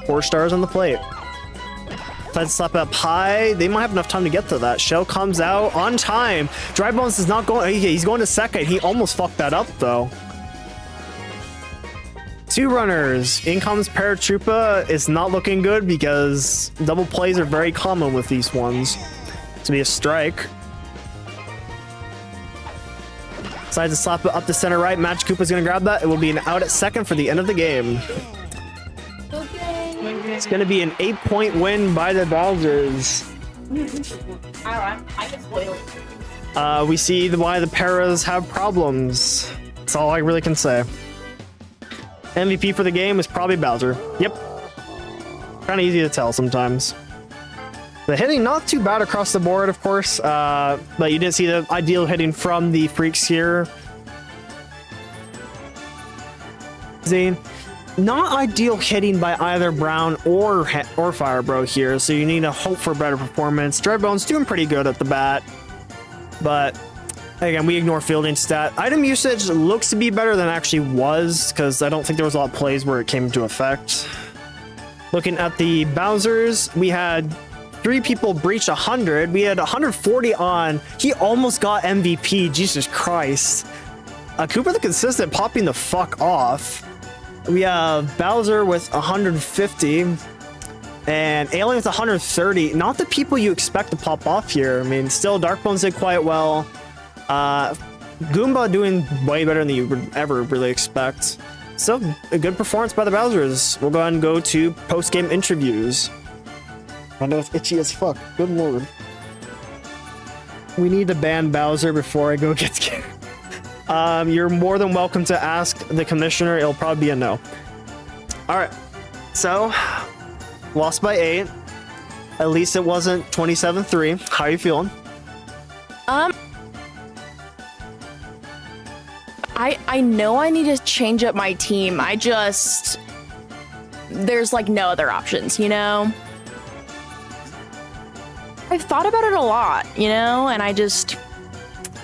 4 stars on the plate. Decides to slap it up high. They might have enough time to get to that. Shell comes out on time. Dry Bones is not going. He's going to second. He almost fucked that up though. 2 runners. In comes Paratroopa. It's not looking good because double plays are very common with these ones. To be a strike. Decides to slap it up to center right. Match Koopa's gonna grab that. It will be an out at second for the end of the game. Okay. It's gonna be an 8-point win by the Bowsers. I can spoil it. We see why the Paras have problems. That's all I really can say. MVP for the game is probably Bowser. Yep. Kind of easy to tell sometimes. The hitting not too bad across the board, of course, but you didn't see the ideal hitting from the Freaks here. Zane, not ideal hitting by either Brown or Firebro here, so you need to hope for better performance. Drybone's doing pretty good at the bat, but again, we ignore fielding stat. Item usage looks to be better than it actually was, because I don't think there was a lot of plays where it came into effect. Looking at the Bowsers, we had 3 people breach 100. We had 140 on. He almost got MVP. Jesus Christ. Cooper the Consistent popping the fuck off. We have Bowser with 150 and Alien with 130. Not the people you expect to pop off here. I mean, still Darkbones did quite well. Goomba doing way better than you would ever really expect. So a good performance by the Bowsers. We'll go ahead and go to post-game interviews. I know it's itchy as fuck. Good lord. We need to ban Bowser before I go get scared. You're more than welcome to ask the commissioner. It'll probably be a no. All right. So, lost by 8. At least it wasn't 27-3. How are you feeling? I know I need to change up my team. There's like no other options, you know? I've thought about it a lot, you know, and I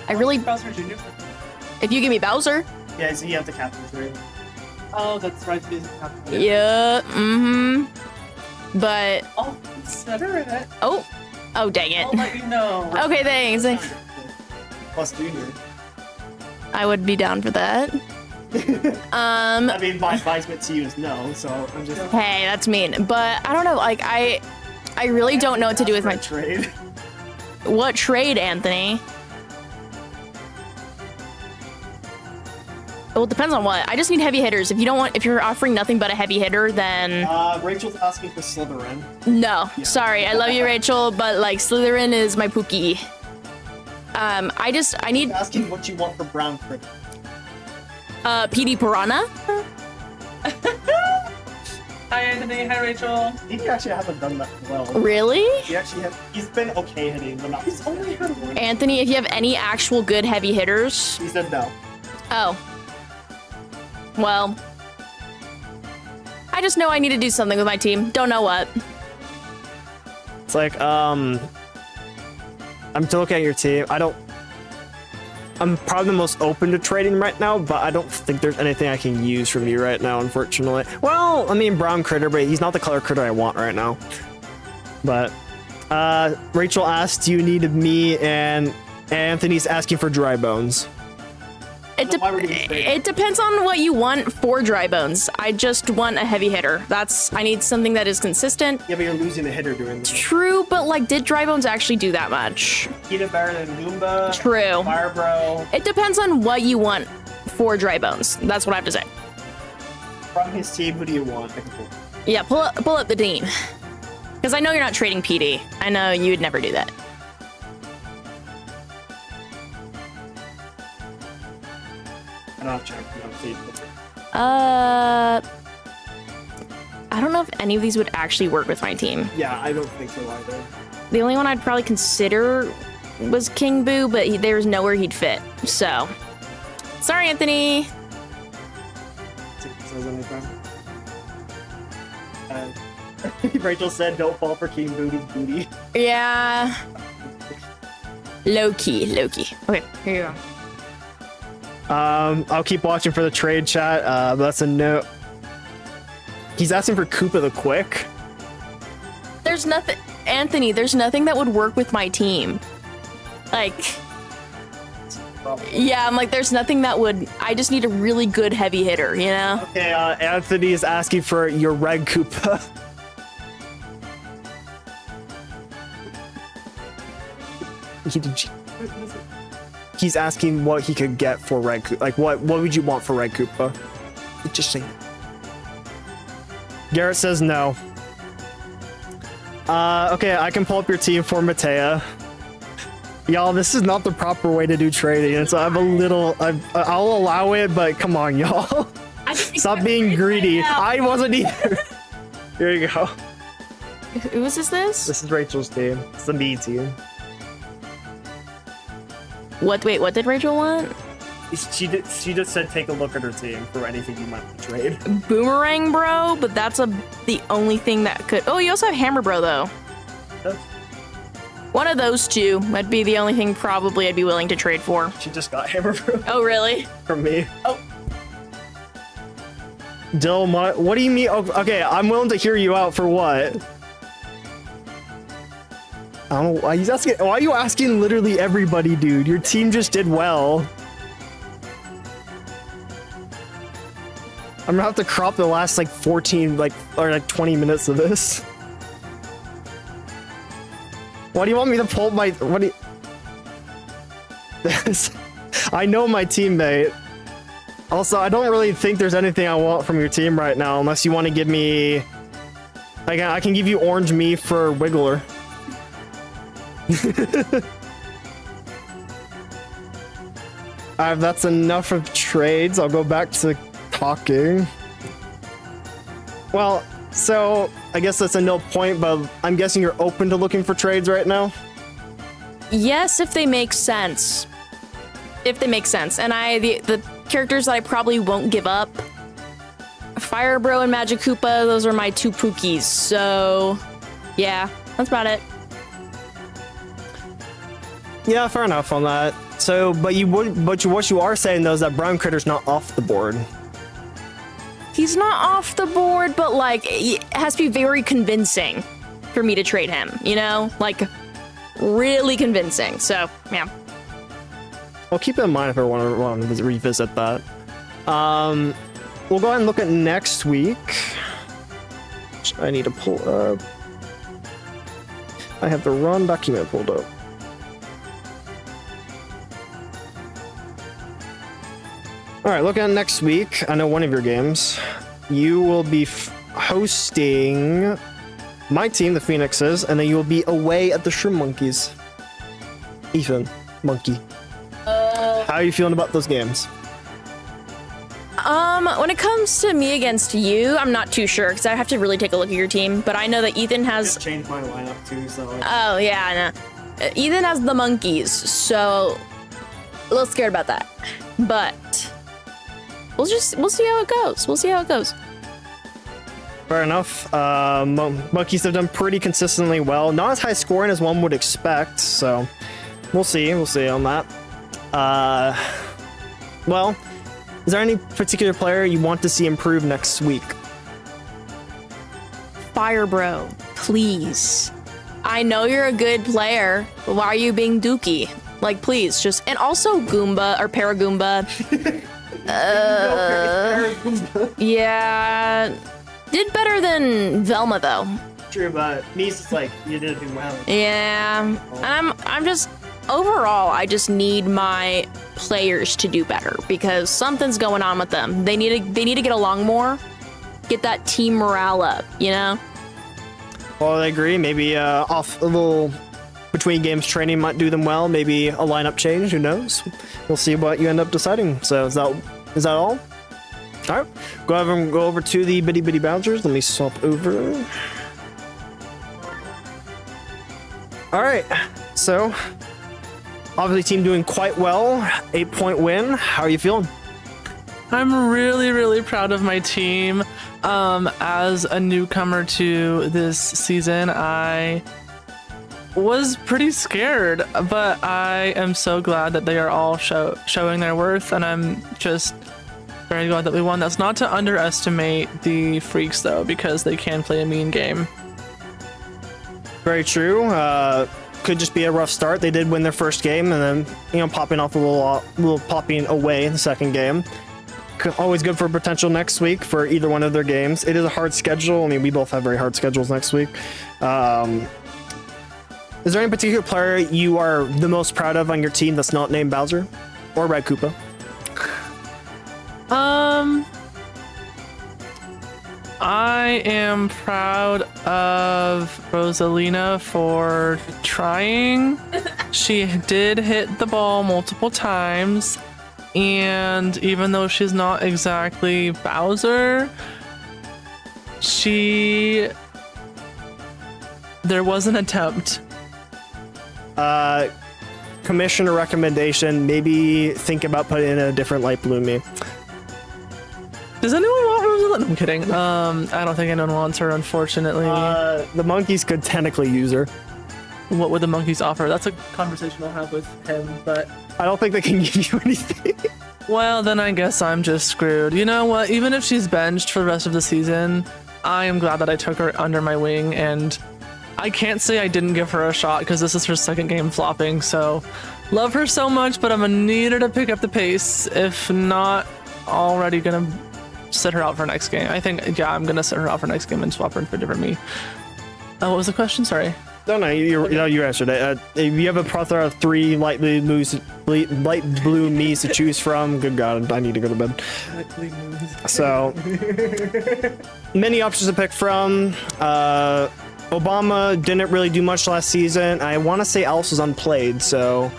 really, Bowser Jr. if you give me Bowser, Yeah, so you have the captain's rate. Oh, that's right. He's captain. yeah, but, I'll consider it. oh, dang it. I'll let you know. Okay, thanks. Plus Junior. I would be down for that. I mean, my advisement to you is no, so I'm just... Hey, that's mean, but I don't know, like, I really don't know what to do with my, trade. what trade, Anthony? Well, it depends on what. I just need heavy hitters. If you're offering nothing but a heavy hitter, then Rachel's asking for Slytherin. no. Sorry, I love you, Rachel, but like Slytherin is my pookie. I need Asking what you want for Brown Cricket. PD Piranha. Hi, Anthony. Hi, Rachel. He actually hasn't done that well. Really? He's been okay hitting, but not. He's only hit one. Anthony, if you have any actual good heavy hitters. He said no. Oh. Well. I just know I need to do something with my team. Don't know what. It's like, I'm still looking at your team. I'm probably the most open to trading right now, but I don't think there's anything I can use from you right now, unfortunately. Well, I mean, Brown Critter, but he's not the color critter I want right now. But, Rachel asked, do you need me? And Anthony's asking for Dry Bones. It depends on what you want for Dry Bones. I just want a heavy hitter. I need something that is consistent. Yeah, but you're losing a hitter doing this. True, but like, did Dry Bones actually do that much? He did better than Goomba. True. Firebro. It depends on what you want for Dry Bones. That's what I have to say. From his team, who do you want? I can pull. Yeah, pull up the team. Because I know you're not trading PD. I know you would never do that. I'll check. I don't know if any of these would actually work with my team. Yeah, I don't think so either. The only one I'd probably consider was King Boo, but there's nowhere he'd fit. So, sorry, Anthony. Says anything. Rachel said, "Don't fall for King Booty's booty." Yeah. Low key. Okay, here you go. I'll keep watching for the trade chat, but that's a no. He's asking for Koopa the Quick. There's nothing, Anthony, there's nothing that would work with my team. Like, yeah, I'm like, there's nothing that would, I just need a really good heavy hitter, you know? Okay, Anthony is asking for your Red Koopa. He's asking what he could get for Red Koopa. Like, what would you want for Red Koopa? Just saying. Garrett says no. Okay, I can pull up your team for Matea. Y'all, this is not the proper way to do trading, and so I'm a little. I'll allow it, but come on, y'all. Stop being greedy. I wasn't either. Here you go. Whose is this? This is Rachel's team. It's the me team. What? Wait, what did Rachel want? She just said take a look at her team for anything you might want to trade. Boomerang Bro, but that's the only thing that could. Oh, you also have Hammer Bro though. That's- One of those two would be the only thing probably I'd be willing to trade for. She just got Hammer Oh, really? from me. Oh. Dill, what do you mean? Oh, okay, I'm willing to hear you out for what? I don't know why he's asking. Why are you asking literally everybody, dude? Your team just did well. I'm gonna have to crop the last like 14, or 20 minutes of this. Why do you want me to pull my? What do you? This. I know my teammate. Also, I don't really think there's anything I want from your team right now, unless you want to give me. I can give you Orange Me for Wiggler. That's enough of trades. I'll go back to talking. Well, so I guess that's a no point, but I'm guessing you're open to looking for trades right now? Yes, if they make sense. If they make sense. And the characters that I probably won't give up, Fire Bro and Magic Koopa, those are my two Pookies. So, yeah, that's about it. Yeah, fair enough on that. So, what you are saying though is that Brown Critter's not off the board. He's not off the board, but like it has to be very convincing for me to trade him, you know? Like really convincing. So, yeah. Well, keep it in mind if I want to revisit that. We'll go ahead and look at next week. Which I need to pull up. I have the wrong document pulled up. All right, look at next week. I know one of your games. You will be hosting my team, the Phoenixes, and then you will be away at the Shroom Monkeys. Ethan, Monkey. How are you feeling about those games? When it comes to me against you, I'm not too sure because I have to really take a look at your team. But I know that Ethan has. Just changed my lineup too, so. Oh yeah, I know. Ethan has the monkeys, so a little scared about that. But we'll see how it goes. We'll see how it goes. Fair enough. Monkeys have done pretty consistently well. Not as high scoring as one would expect, so we'll see. We'll see on that. Well, is there any particular player you want to see improve next week? Fire Bro, please. I know you're a good player, but why are you being dookie? Like, please, just... And also Goomba, or Paragoomba. Yeah... Did better than Velma, though. True, but me's just like, you did do well. Yeah, and I'm just... Overall, I just need my players to do better, because something's going on with them. They need to get along more, get that team morale up, you know? Well, I agree. Maybe off a little between games training might do them well. Maybe a lineup change. Who knows? We'll see what you end up deciding. So is that all? All right. Go over to the Bitty Bitty Bouncers. Let me swap over. All right. So obviously, team doing quite well. 8-point win. How are you feeling? I'm really, really proud of my team. As a newcomer to this season, I was pretty scared, but I am so glad that they are all showing their worth, and I'm just very glad that we won. That's not to underestimate the Freaks, though, because they can play a mean game. Very true. Could just be a rough start. They did win their first game, and then popping off a little popping away in the second game. Always good for potential next week for either one of their games. It is a hard schedule. I mean, we both have very hard schedules next week. Is there any particular player you are the most proud of on your team that's not named Bowser or Red Koopa? I I am proud of Rosalina for trying. She did hit the ball multiple times, and even though she's not exactly Bowser, there was an attempt. Commissioner recommendation, maybe think about putting in a different light bloomy. Does anyone want Rosalina? No, I'm kidding. I don't think anyone wants her, unfortunately. The monkeys could technically use her. What would the monkeys offer? That's a conversation I'll have with him, but I don't think they can give you anything. well, then I guess I'm just screwed. You know what? Even if she's benched for the rest of the season, I am glad that I took her under my wing, and I can't say I didn't give her a shot because this is her second game flopping, so love her so much, but I'm gonna need her to pick up the pace. If not, already gonna sit her out for next game. I think, yeah, I'm gonna sit her out for next game and swap her in for different me. What was the question? Sorry. No, you answered it. If you have a plethora of 3 light blue me's to choose from, good God, I need to go to bed. So, many options to pick from. Obama didn't really do much last season. I want to say Alice was unplayed, so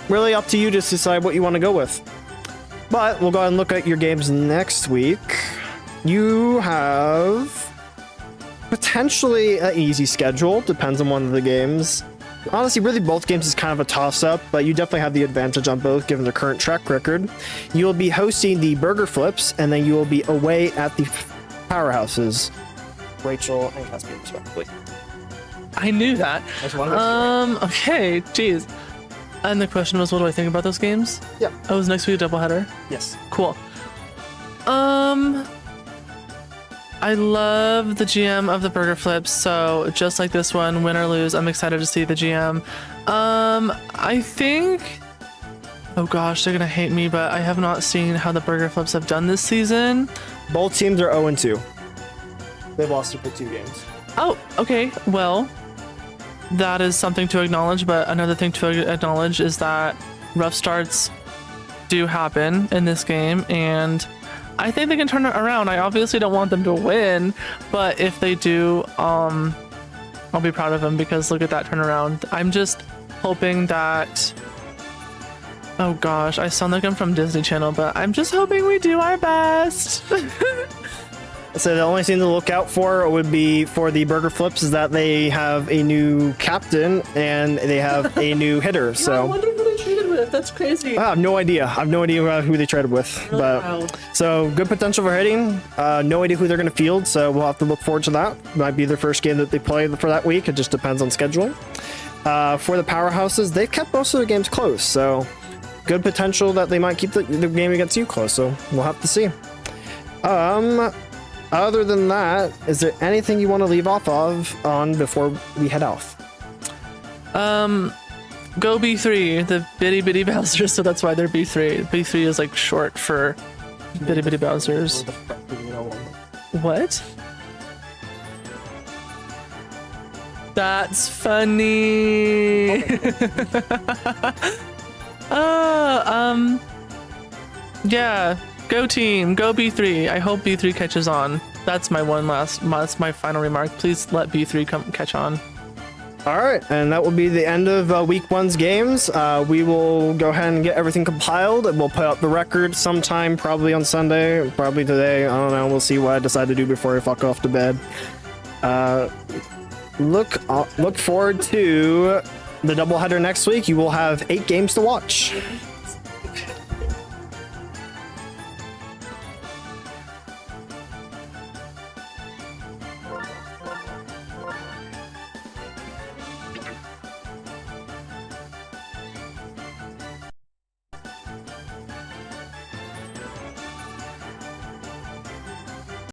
really up to you to decide what you want to go with. But we'll go ahead and look at your games next week. You have potentially an easy schedule, depends on one of the games. Honestly, really both games is kind of a toss-up, but you definitely have the advantage on both given their current track record. You will be hosting the Burger Flips, and then you will be away at the Powerhouses. Rachel and Caspian, respectively. I knew that. Okay, jeez. And the question was, what do I think about those games? Yeah. Oh, is next week a doubleheader? Yes. Cool. I love the GM of the Burger Flips, so just like this one, win or lose, I'm excited to see the GM. I think... Oh gosh, they're gonna hate me, but I have not seen how the Burger Flips have done this season. Both teams are 0-2. They've lost for 2 games. Oh, okay. Well, that is something to acknowledge, but another thing to acknowledge is that rough starts do happen in this game, and I think they can turn it around. I obviously don't want them to win, but if they do, I'll be proud of them because look at that turnaround. I'm just hoping that... Oh gosh, I sound like I'm from Disney Channel, but I'm just hoping we do our best. So the only thing to look out for would be for the Burger Flips is that they have a new captain and they have a new hitter. So I wonder who they traded with. That's crazy. I have no idea. I have no idea who they traded with. Really but wild. So good potential for hitting. No idea who they're going to field. So we'll have to look forward to that. Might be their first game that they play for that week. It just depends on scheduling. For the Powerhouses, they've kept most of their games close. So good potential that they might keep the game against you close. So we'll have to see. Other than that, is there anything you want to leave off on before we head off? Go B3, the bitty bitty Bowsers, so that's why they're B3. B3 is like short for bitty bitty Bowsers. What? That's funny. Yeah. Go team, go B3. I hope B3 catches on. That's my that's my final remark. Please let B3 catch on. All right, and that will be the end of week 1's games. We will go ahead and get everything compiled, and we'll put up the record sometime, probably on Sunday, probably today. I don't know. We'll see what I decide to do before I fuck off to bed. Look forward to the doubleheader next week. You will have 8 games to watch.